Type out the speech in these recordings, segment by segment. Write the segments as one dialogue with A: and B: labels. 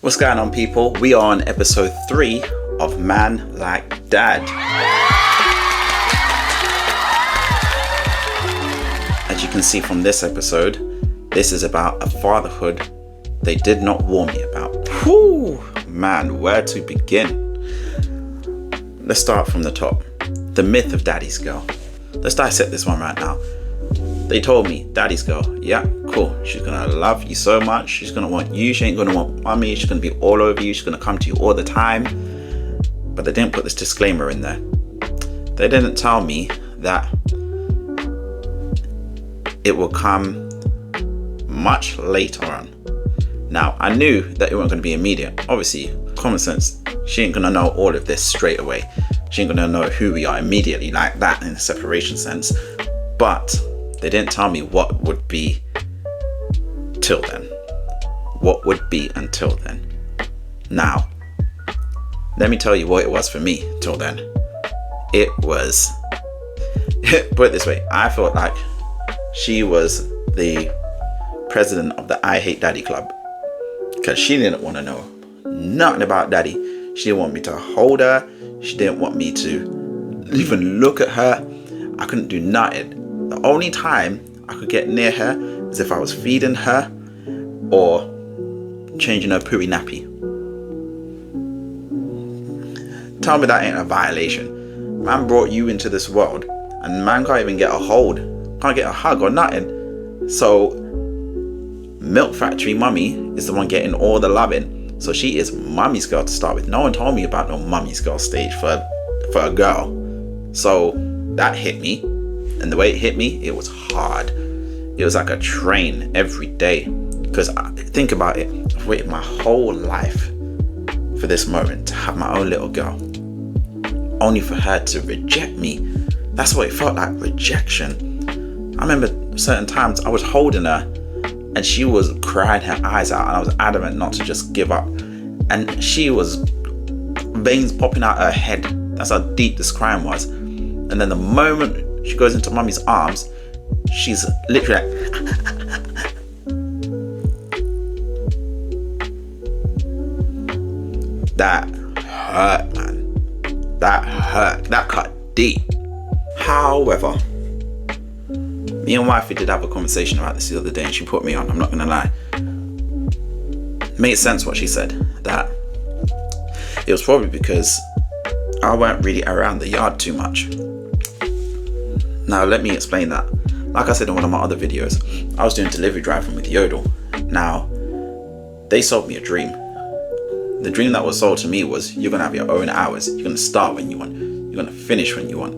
A: What's going on, people? We are on episode 3 of Man Like Dad. As you can see from this episode, this is about a fatherhood they did not warn me about. Whew, man, where to begin? Let's start from the top. The myth of Daddy's girl. Let's dissect this one right now. They told me, Daddy's girl, yeah, cool. She's gonna love you so much. She's gonna want you. She ain't gonna want mommy. She's gonna be all over you. She's gonna come to you all the time. But they didn't put this disclaimer in there. They didn't tell me that it will come much later on. Now, I knew that it wasn't gonna be immediate. Obviously, common sense, she ain't gonna know all of this straight away. She ain't gonna know who we are immediately like that in a separation sense. But they didn't tell me what would be till then. What would be until then. Now, let me tell you what it was for me till then. It was, put it this way, I felt like she was the president of the I Hate Daddy Club. Because she didn't want to know nothing about daddy. She didn't want me to hold her. She didn't want me to even look at her. I couldn't do nothing. The only time I could get near her is if I was feeding her or changing her pooey nappy. Tell me that ain't a violation. Man brought you into this world and man can't even get a hold, can't get a hug or nothing. So Milk Factory Mummy is the one getting all the loving. So she is mummy's girl to start with. No one told me about no mummy's girl stage for a girl. So that hit me. And the way it hit me, it was hard. It was like a train every day. Because think about it, I've waited my whole life for this moment to have my own little girl. Only for her to reject me. That's what it felt like, rejection. I remember certain times I was holding her and she was crying her eyes out and I was adamant not to just give up. And she was veins popping out her head. That's how deep this crying was. And then the moment she goes into mummy's arms, she's literally like, that hurt, man. That hurt. That cut deep. However, me and wifey did have a conversation about this the other day and she put me on, I'm not gonna lie. Made sense what she said, that it was probably because I weren't really around the yard too much. Now let me explain that. Like I said in one of my other videos, I was doing delivery driving with Yodel. Now, they sold me a dream. The dream that was sold to me was, you're gonna have your own hours. You're gonna start when you want. You're gonna finish when you want.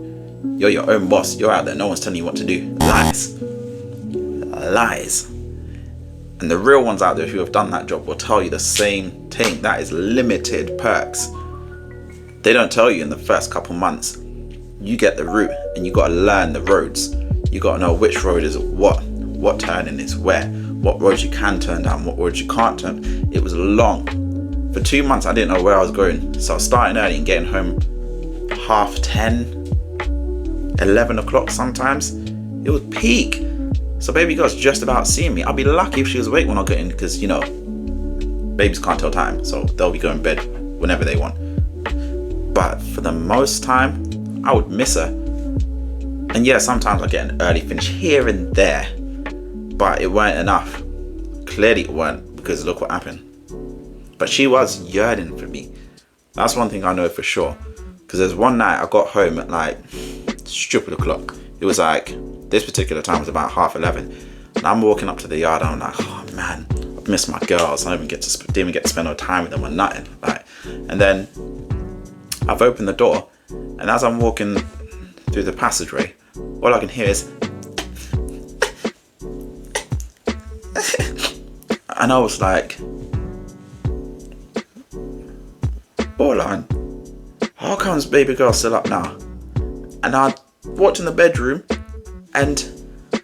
A: You're your own boss. You're out there, no one's telling you what to do. Lies. Lies. And the real ones out there who have done that job will tell you the same thing. That is limited perks. They don't tell you in the first couple months. You get the route and you got to learn the roads. You got to know which road is what turning is where, what roads you can turn down, what roads you can't turn. It was long. For 2 months I didn't know where I was going, so I was starting early and getting home 10:30, 11 o'clock sometimes. It was peak. So baby girl's just about seeing me. I'll be lucky if she was awake when I got in, because you know, babies can't tell time, so they'll be going to bed whenever they want. But for the most time, I would miss her. And yeah, sometimes I get an early finish here and there, but it weren't enough. Clearly it weren't, because look what happened. But she was yearning for me. That's one thing I know for sure. Because there's one night I got home at like stupid o'clock. It was like, this particular time was about 11:30. And I'm walking up to the yard and I'm like, oh man, I've missed my girls. I didn't even get to spend no time with them or nothing. Like, and then I've opened the door. And as I'm walking through the passageway, all I can hear is and I was like, hold on, how comes baby girl still up now? And I walked in the bedroom and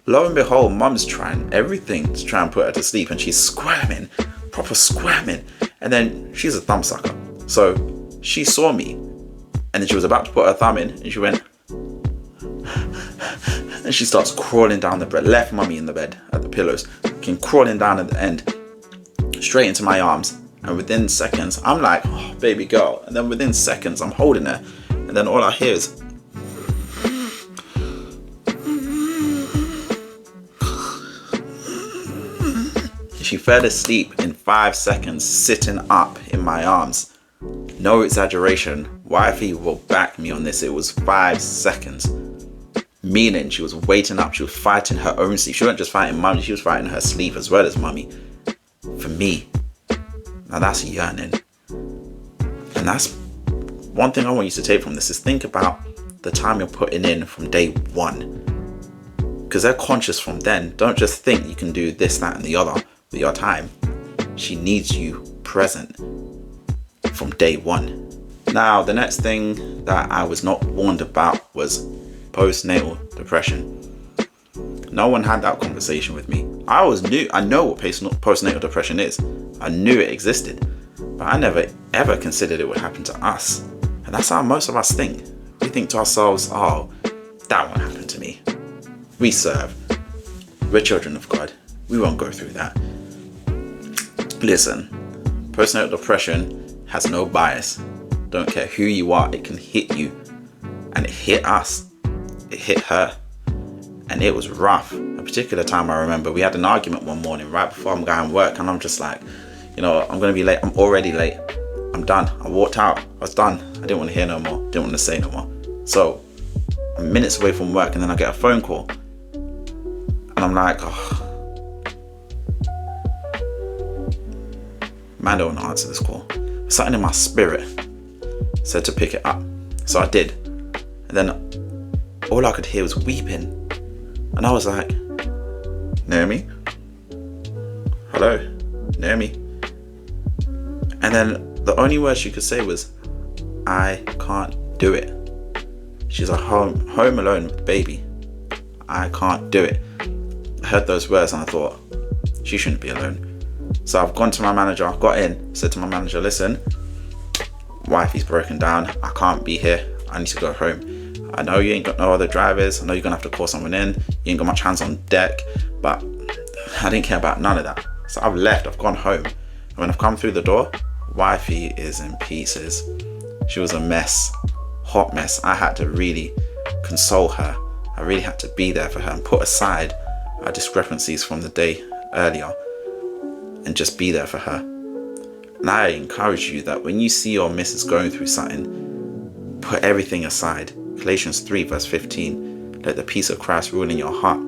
A: lo and behold, mum's trying everything to try and put her to sleep and she's squirming, proper squirming. And then she's a thumb sucker. So she saw me and then she was about to put her thumb in and she went and she starts crawling down the bed, left mummy in the bed at the pillows, came crawling down at the end, straight into my arms. And within seconds, I'm like, oh, baby girl. And then within seconds, I'm holding her. And then all I hear is, she fell asleep in 5 seconds, sitting up in my arms. No exaggeration. Wifey will back me on this. It was 5 seconds. Meaning she was waiting up. She was fighting her own sleep. She wasn't just fighting mummy. She was fighting her sleep as well as mummy. For me. Now that's yearning. And that's one thing I want you to take from this is think about the time you're putting in from day one. Because they're conscious from then. Don't just think you can do this, that, and the other with your time. She needs you present from day one. Now, the next thing that I was not warned about was postnatal depression. No one had that conversation with me. I know what postnatal depression is. I knew it existed, but I never ever considered it would happen to us. And that's how most of us think. We think to ourselves, oh, that won't happen to me. We serve. We're children of God. We won't go through that. Listen, postnatal depression has no bias. Don't care who you are, it can hit you. And it hit us. It hit her. And it was rough. A particular time I remember, we had an argument one morning right before I'm going to work, and I'm just like, I'm going to be late. I'm already late. I'm done. I walked out. I was done. I didn't want to hear no more. Didn't want to say no more. So I'm minutes away from work, and then I get a phone call. And I'm like, oh, man, I don't want to answer this call. Something in my spirit said to pick it up. So I did. And then all I could hear was weeping. And I was like, Naomi? Hello? Naomi? And then the only word she could say was, I can't do it. She's at home alone with the baby. I can't do it. I heard those words and I thought, she shouldn't be alone. So I've gone to my manager, I got in, said to my manager, listen, wifey's broken down. I can't be here. I need to go home. I know you ain't got no other drivers. I know you're going to have to call someone in. You ain't got much hands on deck. But I didn't care about none of that. So I've left. I've gone home. And when I've come through the door, wifey is in pieces. She was a mess. Hot mess. I had to really console her. I really had to be there for her and put aside our discrepancies from the day earlier and just be there for her. And I encourage you that when you see your missus going through something, put everything aside. Colossians 3 verse 15, let the peace of Christ rule in your heart.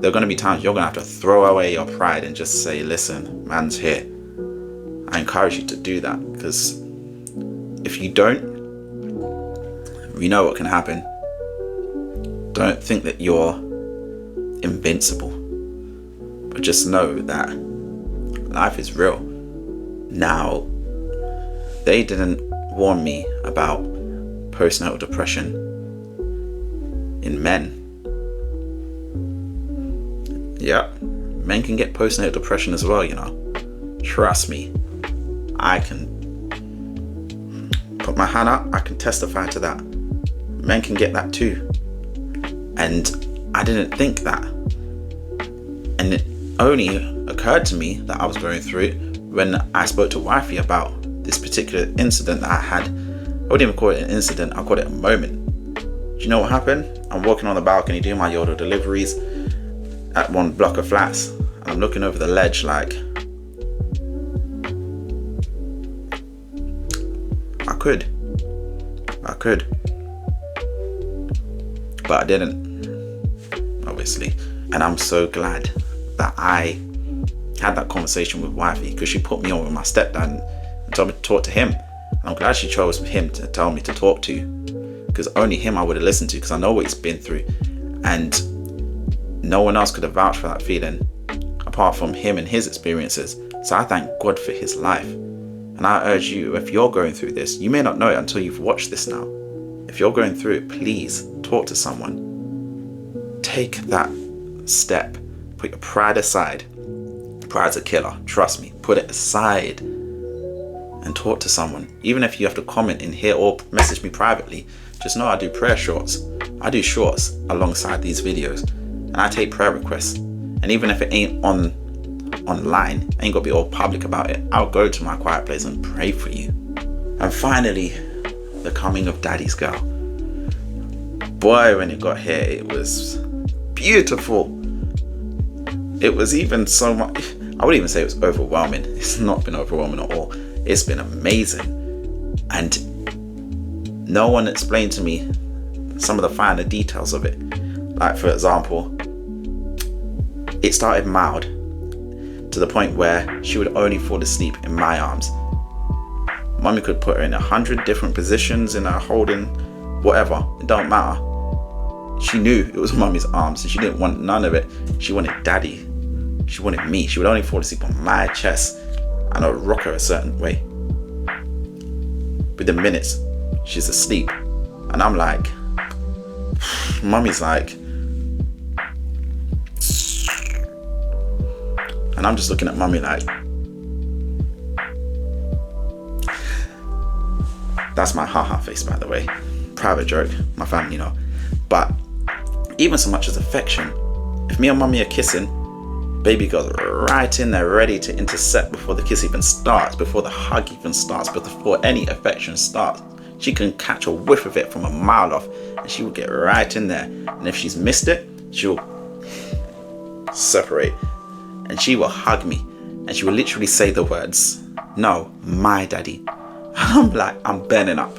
A: There are going to be times you're going to have to throw away your pride and just say, listen, man's here. I encourage you to do that, because if you don't, we know what can happen. Don't think that you're invincible, but just know that life is real. Now, they didn't warn me about postnatal depression in men. Yeah, men can get postnatal depression as well, Trust me. I can put my hand up, I can testify to that. Men can get that too. And I didn't think that. And it only occurred to me that I was going through it when I spoke to wifey about this particular incident that I had. I wouldn't even call it an incident, I called it a moment. Do you know what happened? I'm walking on the balcony doing my Yoda deliveries at one block of flats. And I'm looking over the ledge like, I could. But I didn't, obviously. And I'm so glad that I had that conversation with wifey, because she put me on with my stepdad and told me to talk to him. And I'm glad she chose him to tell me to talk to, because only him I would have listened to, because I know what he's been through. And no one else could have vouched for that feeling apart from him and his experiences. So I thank God for his life. And I urge you, if you're going through this, you may not know it until you've watched this now. If you're going through it, please talk to someone. Take that step. Put your pride aside. Pride's a killer. Trust me. Put it aside and talk to someone. Even if you have to comment in here or message me privately, just know I do prayer shorts. I do shorts alongside these videos, and I take prayer requests. And even if it ain't on online. I ain't got to be all public about it. I'll go to my quiet place and pray for you. And finally, the coming of Daddy's girl. Boy, when it got here, it was beautiful. It was even so much, I wouldn't even say it was overwhelming. It's not been overwhelming at all. It's been amazing. And no one explained to me some of the finer details of it. Like, for example, it started mild to the point where she would only fall asleep in my arms. Mummy could put her in 100 different positions, in her holding, whatever, it don't matter. She knew it was Mummy's arms, and she didn't want none of it. She wanted Daddy. She wanted me. She would only fall asleep on my chest, and I'd rock her a certain way. Within minutes, she's asleep, and I'm like, Mummy's like, and I'm just looking at Mummy like, that's my haha face, by the way. Private joke, my family know. But even so much as affection, if me and Mummy are kissing, baby goes right in there ready to intercept before the kiss even starts, before the hug even starts, before any affection starts. She can catch a whiff of it from a mile off, and she will get right in there. And if she's missed it, she'll separate, and she will hug me, and she will literally say the words, "No, my daddy." And I'm like, I'm burning up.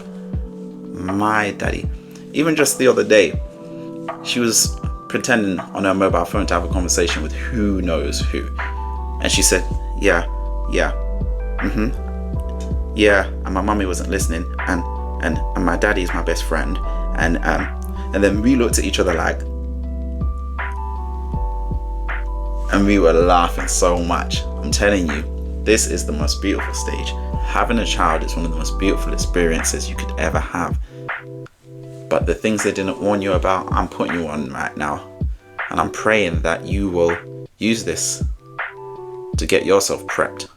A: My daddy. Even just the other day, she was pretending on her mobile phone to have a conversation with who knows who, and she said, yeah, and my mummy wasn't listening, and my daddy is my best friend, and then we looked at each other like, and we were laughing so much. I'm telling you, this is the most beautiful stage. Having a child is one of the most beautiful experiences you could ever have. But the things they didn't warn you about, I'm putting you on right now. And I'm praying that you will use this to get yourself prepped,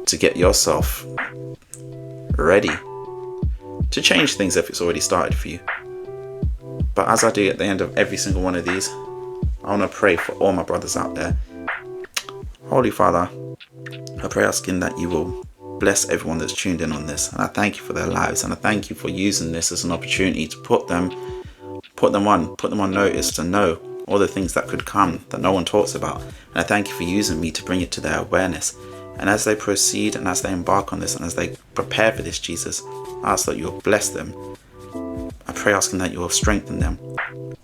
A: to get yourself ready, to change things if it's already started for you. But as I do at the end of every single one of these, I want to pray for all my brothers out there. Holy Father, I pray asking that you will bless everyone that's tuned in on this, and I thank you for their lives, and I thank you for using this as an opportunity to put them on notice, to know all the things that could come that no one talks about. And I thank you for using me to bring it to their awareness. And as they proceed, and as they embark on this, and as they prepare for this, Jesus, I ask that you'll bless them. I pray asking that you will strengthen them,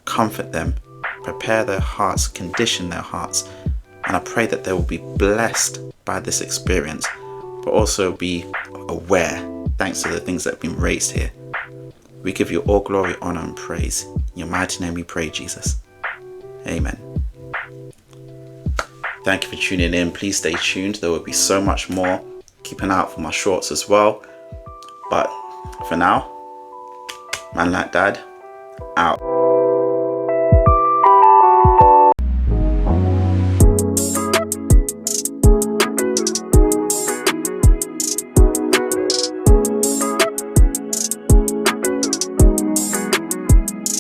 A: comfort them, prepare their hearts, condition their hearts. And I pray that they will be blessed by this experience, but also be aware, thanks to the things that have been raised here. We give you all glory, honor, and praise. In your mighty name we pray, Jesus. Amen. Thank you for tuning in. Please stay tuned. There will be so much more. Keep an eye out for my shorts as well. But for now, man like dad, out.